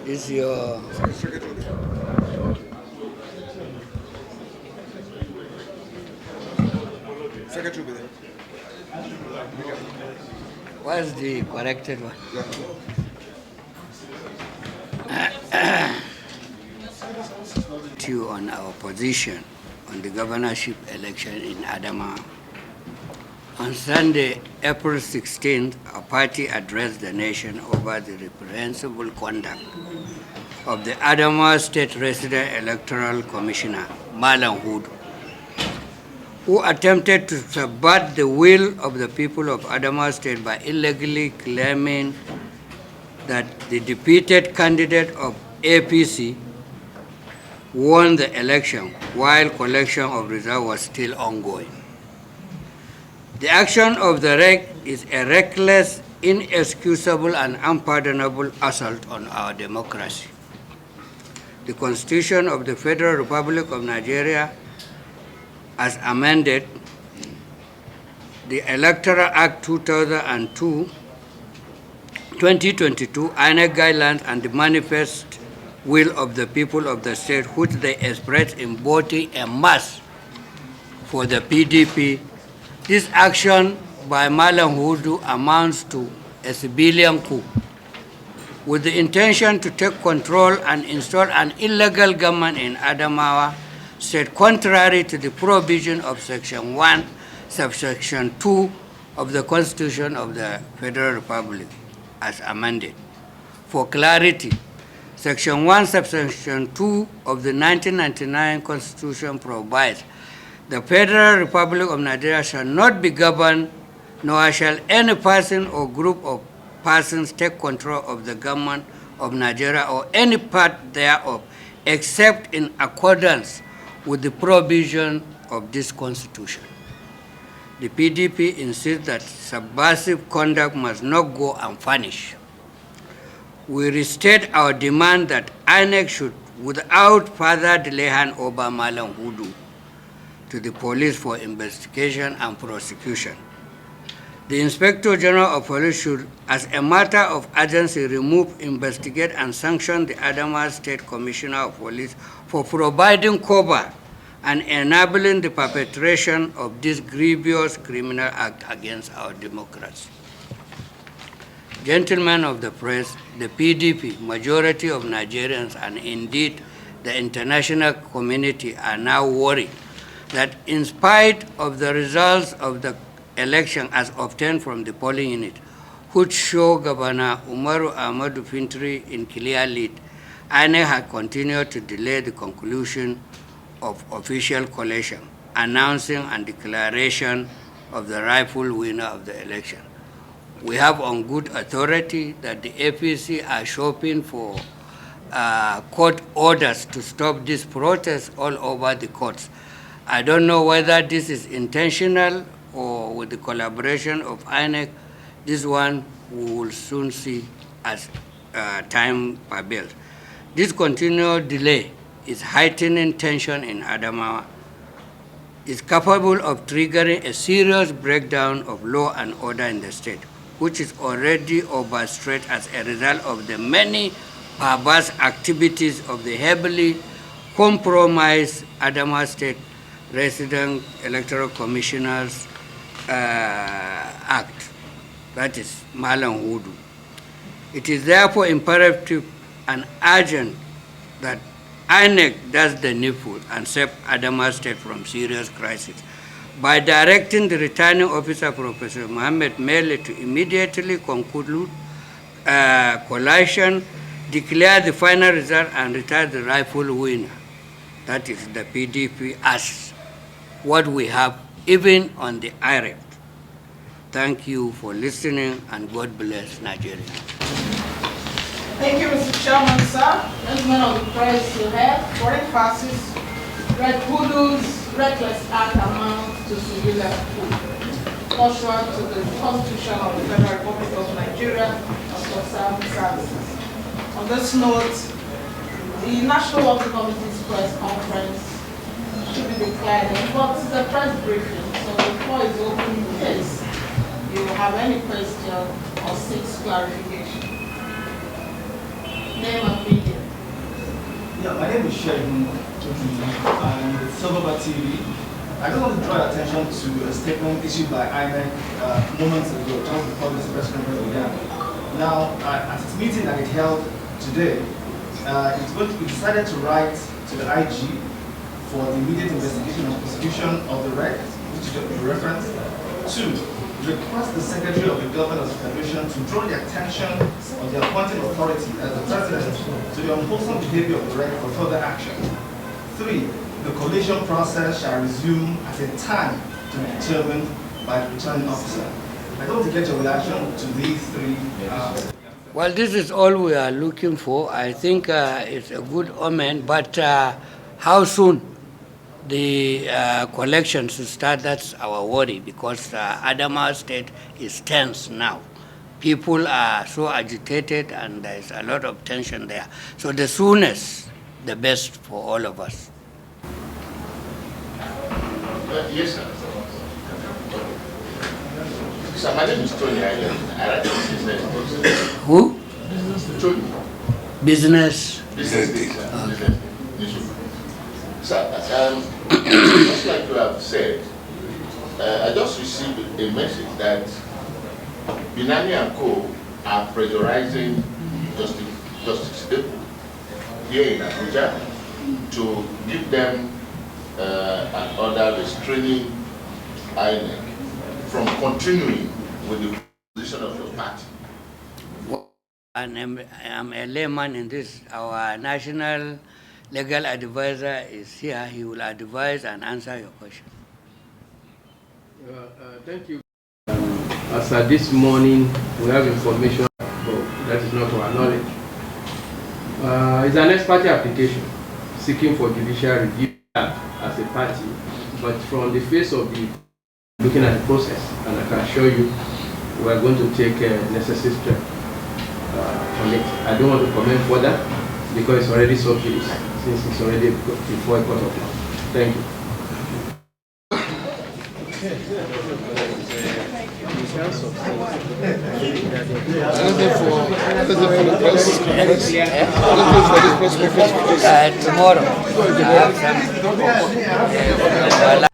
Is your Secretary will be there. what's the corrected one? To on our position on the governorship election in Adamawa. On Sunday, April 16th, our party addressed the nation over the reprehensible conduct of the Adamawa State Resident Electoral Commissioner, Malam Hudu, who attempted to subvert the will of the people of Adamawa State by illegally claiming that the defeated candidate of APC won the election while collection of results was still ongoing. The action of the REC is a reckless, inexcusable, and unpardonable assault on our democracy. The Constitution of the Federal Republic of Nigeria, as amended, the Electoral Act 2022, INEC guidelines, and the manifest will of the people of the state, which they expressed in voting en masse for the PDP. This action by Malam Hudu amounts to a civilian coup with the intention to take control and install an illegal government in Adamawa State, contrary to the provision of Section 1, subsection 2 of the Constitution of the Federal Republic, as amended. For clarity, Section 1, subsection 2 of the 1999 Constitution provides the Federal Republic of Nigeria shall not be governed, nor shall any person or group of persons take control of the government of Nigeria or any part thereof, except in accordance with the provision of this Constitution. The PDP insists that subversive conduct must not go unpunished. We restate our demand that INEC should, without further delay, hand over Malam Hudu to the police for investigation and prosecution. The Inspector General of Police should, as a matter of urgency, remove, investigate, and sanction the Adamawa State Commissioner of Police for providing cover and enabling the perpetration of this grievous criminal act against our democracy. Gentlemen of the press, the PDP, majority of Nigerians, and indeed the international community are now worried that in spite of the results of the election as obtained from the polling unit, which show Governor Umar Ahmadu Fintri in clear lead, INEC had continued to delay the conclusion of official collation, announcing and declaration of the rightful winner of the election. We have on good authority that the APC are shopping for court orders to stop this protest all over the courts. I don't know whether this is intentional or with the collaboration of INEC. This one we will soon see as time prevails. This continued delay is heightening tension in Adamawa, is capable of triggering a serious breakdown of law and order in the state, which is already overstretched as a result of the many perverse activities of the heavily compromised Adamawa State Resident Electoral Commissioners Act, that is Malam Hudu. It is therefore imperative and urgent that INEC does the needful and save Adamawa State from serious crisis by directing the returning officer, Professor Mohammed Mele, to immediately conclude collation, declare the final result, and retire the rightful winner. That is the PDP as what we have even on the IREF. Thank you for listening, and God bless Nigeria. Thank you, Mr. Chairman, sir. Gentlemen of the press, you have foreign forces, Red Hudu's reckless act amounts to civilian coup, contrary to the Constitution of the Federal Republic of Nigeria and concerned services. On this note, the National Working Committee's press conference should be declared, but it's a press briefing, so before it's open in case you have any question or seek clarification. Name and name is Shegun and it's Silver TV. I just want to draw your attention to a statement issued by INEC moments ago, just before this press conference began. Now, at its meeting that it held today, we decided to write to the IG for the immediate investigation and prosecution of the wreck, which you referenced. 2, request the Secretary of the Government of the Federation to draw the attention of the appointing authority as the President to the unwholesome behavior of the wreck for further action. 3, the collation process shall resume at a time to be determined by the returning officer. I don't want to get your reaction to these 3. Well, this is all we are looking for. I think it's a good omen, but how soon the collections will start, that's our worry, because Adamawa State is tense now. People are so agitated and there's a lot of tension there. So the soonest, the best for all of us. Yes, sir. Sir, my name is Tony. I write business. Who? Tony. Business. Business. Sir, just like you have said, I just received a message that Binani and Co. are pressurizing Justice Depo here in Abuja to give them an order restraining INEC from continuing with the position of your party. And I'm a layman in this. Our national legal advisor is here. He will advise and answer your question. Thank you. As of this morning, we have information, but that is not to our knowledge. It's an ex parte application seeking for judicial review as a party, but from the face of the looking at the process, and I can assure you, we are going to take necessary steps on it. I don't want to comment further because it's already so case, since it's already before a court of law. Thank you. Tomorrow. I have some